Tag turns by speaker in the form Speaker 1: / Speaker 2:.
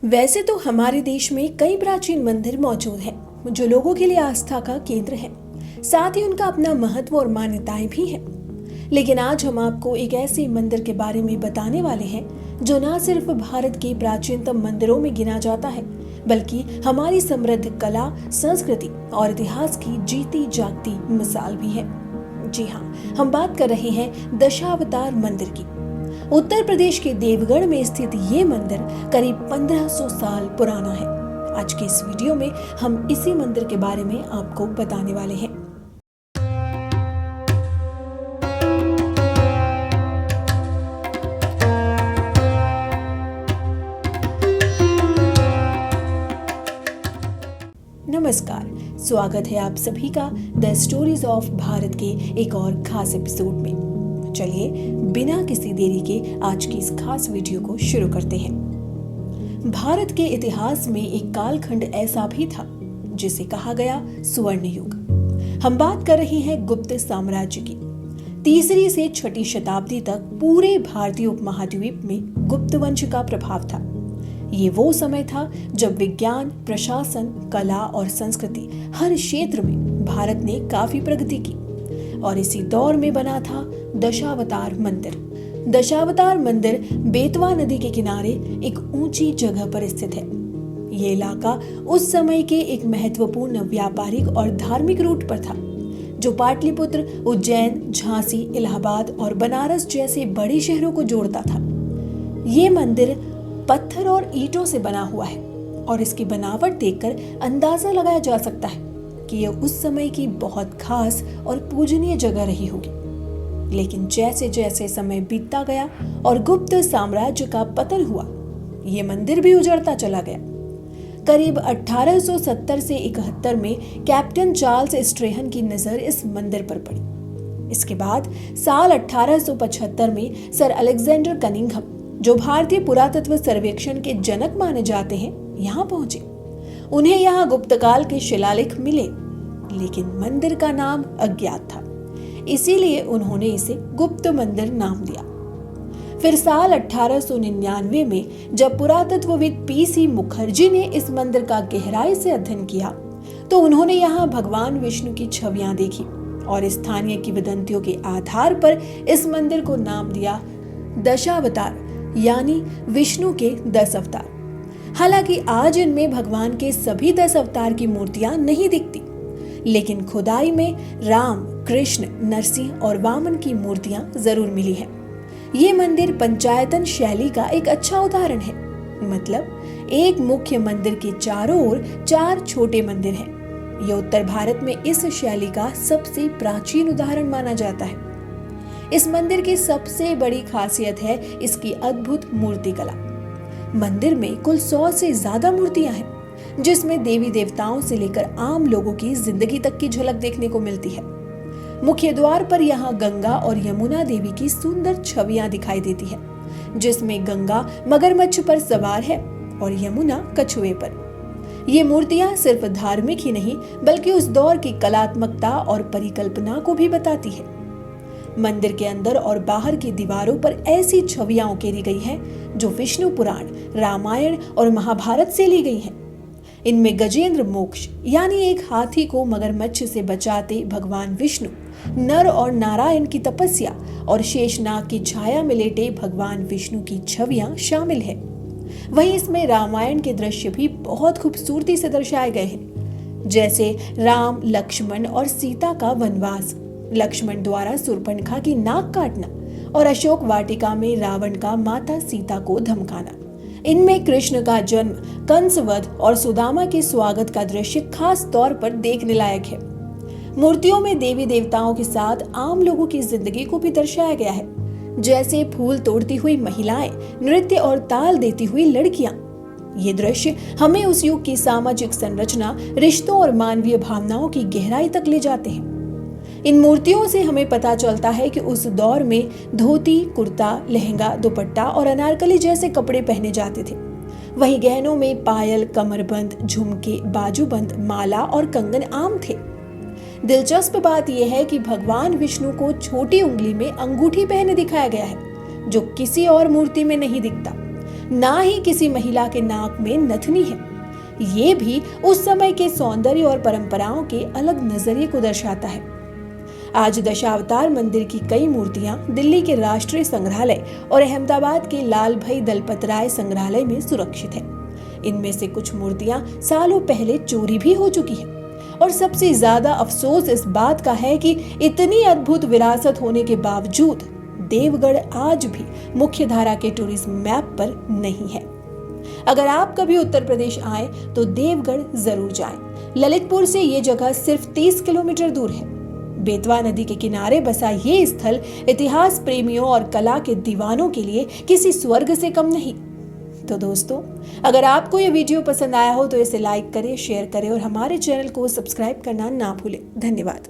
Speaker 1: वैसे तो हमारे देश में कई प्राचीन मंदिर मौजूद हैं, जो लोगों के लिए आस्था का केंद्र है। साथ ही उनका अपना महत्व और मान्यताएं भी हैं। लेकिन आज हम आपको एक ऐसे मंदिर के बारे में बताने वाले हैं जो न सिर्फ भारत के प्राचीनतम मंदिरों में गिना जाता है, बल्कि हमारी समृद्ध कला, संस्कृति और इतिहास की जीती जागती मिसाल भी है। जी हाँ, हम बात कर रहे हैं दशावतार मंदिर की। उत्तर प्रदेश के देवगढ़ में स्थित ये मंदिर करीब 1500 साल पुराना है। आज के इस वीडियो में हम इसी मंदिर के बारे में आपको बताने वाले हैं। नमस्कार, स्वागत है आप सभी का द स्टोरीज ऑफ भारत के एक और खास एपिसोड में। चलिए बिना किसी देरी के आज की इस खास वीडियो को शुरू करते हैं। भारत के इतिहास में एक कालखंड ऐसा भी था जिसे कहा गया स्वर्ण युग। हम बात कर रहे हैं गुप्त साम्राज्य की। 3री से 6ठी शताब्दी तक पूरे भारतीय उपमहाद्वीप में गुप्त वंश का प्रभाव था। ये वो समय था जब विज्ञान, प्रशासन, कला और संस्कृति हर क्षेत्र में भारत ने काफी प्रगति की। और इसी दौर में बना था दशावतार मंदिर। दशावतार मंदिर बेतवा नदी के किनारे एक ऊंची जगह पर स्थित है। ये इलाका उस समय के एक महत्वपूर्ण व्यापारिक और धार्मिक रूट पर था, जो पाटलिपुत्र, उज्जैन, झांसी, इलाहाबाद और बनारस जैसे बड़े शहरों को जोड़ता था। ये मंदिर पत्थर और ईंटों से बना हुआ है और इसकी बनावट देखकर अंदाजा लगाया जा सकता है कि यह उस समय की बहुत खास और पूजनीय जगह रही होगी। लेकिन जैसे जैसे समय बीतता गया और गुप्त साम्राज्य का पतन हुआ, यह मंदिर भी उजड़ता चला गया। करीब 1870 से 71 में कैप्टन चार्ल्स स्ट्रेहन की नजर इस मंदिर पर पड़ी। इसके बाद साल 1875 में सर अलेक्जेंडर कनिंघम, जो भारतीय पुरातत्व सर्वेक्षण के जनक माने जाते हैं, यहाँ पहुंचे। उन्हें यहाँ गुप्तकाल के शिलालेख मिले, लेकिन मंदिर का नाम अज्ञात था, इसीलिए उन्होंने इसे गुप्त मंदिर नाम दिया। फिर साल 1899 में जब पुरातत्वविद पीसी मुखर्जी ने इस मंदिर का गहराई से अध्ययन किया, तो उन्होंने यहाँ भगवान विष्णु की छवियां देखी और स्थानीय किंवदंतियों के आधार पर इस मंदिर को नाम दिया दशावतार, यानी विष्णु के 10 अवतार। हालांकि आज इनमें भगवान के सभी 10 अवतार की मूर्तियां नहीं दिखती, लेकिन खुदाई में राम, कृष्ण, नरसिंह और वामन की मूर्तियां जरूर मिली हैं। ये मंदिर पंचायतन शैली का एक अच्छा उदाहरण है। मतलब एक मुख्य मंदिर के चारों ओर 4 छोटे मंदिर हैं। यह उत्तर भारत में इस शैली का सबसे प्राचीन उदाहरण माना जाता है। इस मंदिर की सबसे बड़ी खासियत है इसकी अद्भुत मूर्तिकला। मंदिर में कुल 100 से ज्यादा मूर्तियां हैं, जिसमें देवी देवताओं से लेकर आम लोगों की जिंदगी तक की झलक देखने को मिलती है। मुख्य द्वार पर यहाँ गंगा और यमुना देवी की सुंदर छवियां दिखाई देती है, जिसमें गंगा मगरमच्छ पर सवार है और यमुना कछुए पर। ये मूर्तियां सिर्फ धार्मिक ही नहीं, बल्कि उस दौर की कलात्मकता और परिकल्पना को भी बताती है। मंदिर के अंदर और बाहर की दीवारों पर ऐसी छवियां उकेरी गई हैं जो विष्णु पुराण, रामायण और महाभारत से ली गई हैं। इनमें गजेंद्र मोक्ष, यानी एक हाथी को मगरमच्छ से बचाते भगवान विष्णु, नर और नारायण की तपस्या और शेषनाग की छाया में लेटे भगवान विष्णु की छवियां शामिल है। वहीं इसमें रामायण के दृश्य भी बहुत खूबसूरती से दर्शाए गए हैं, जैसे राम, लक्ष्मण और सीता का वनवास, लक्ष्मण द्वारा शूर्पणखा की नाक काटना और अशोक वाटिका में रावण का माता सीता को धमकाना। इनमें कृष्ण का जन्म, कंसवध और सुदामा के स्वागत का दृश्य खास तौर पर देखने लायक है। मूर्तियों में देवी देवताओं के साथ आम लोगों की जिंदगी को भी दर्शाया गया है, जैसे फूल तोड़ती हुई महिलाएं, नृत्य और ताल देती हुई लड़कियां। ये दृश्य हमें उस युग की सामाजिक संरचना, रिश्तों और मानवीय भावनाओं की गहराई तक ले जाते हैं। इन मूर्तियों से हमें पता चलता है कि उस दौर में धोती, कुर्ता, लहंगा, दुपट्टा और अनारकली जैसे कपड़े पहने जाते थे। वहीं गहनों में पायल, कमरबंद, झुमके, बाजूबंद, माला और कंगन आम थे। दिलचस्प बात यह है कि भगवान विष्णु को छोटी उंगली में अंगूठी पहने दिखाया गया है, जो किसी और मूर्ति में नहीं दिखता। ना ही किसी महिला के नाक में नथनी है। ये भी उस समय के सौंदर्य और परंपराओं के अलग नजरिए को दर्शाता है। आज दशावतार मंदिर की कई मूर्तियां दिल्ली के राष्ट्रीय संग्रहालय और अहमदाबाद के लाल भाई दलपत राय संग्रहालय में सुरक्षित है। इनमें से कुछ मूर्तियां सालों पहले चोरी भी हो चुकी हैं। और सबसे ज्यादा अफसोस इस बात का है कि इतनी अद्भुत विरासत होने के बावजूद देवगढ़ आज भी मुख्य धारा के टूरिज्म मैप पर नहीं है। अगर आप कभी उत्तर प्रदेश आए तो देवगढ़ जरूर जाएं। ललितपुर से ये जगह सिर्फ 30 किलोमीटर दूर है। बेतवा नदी के किनारे बसा ये स्थल इतिहास प्रेमियों और कला के दीवानों के लिए किसी स्वर्ग से कम नहीं। तो दोस्तों, अगर आपको ये वीडियो पसंद आया हो तो इसे लाइक करें, शेयर करें और हमारे चैनल को सब्सक्राइब करना ना भूलें। धन्यवाद।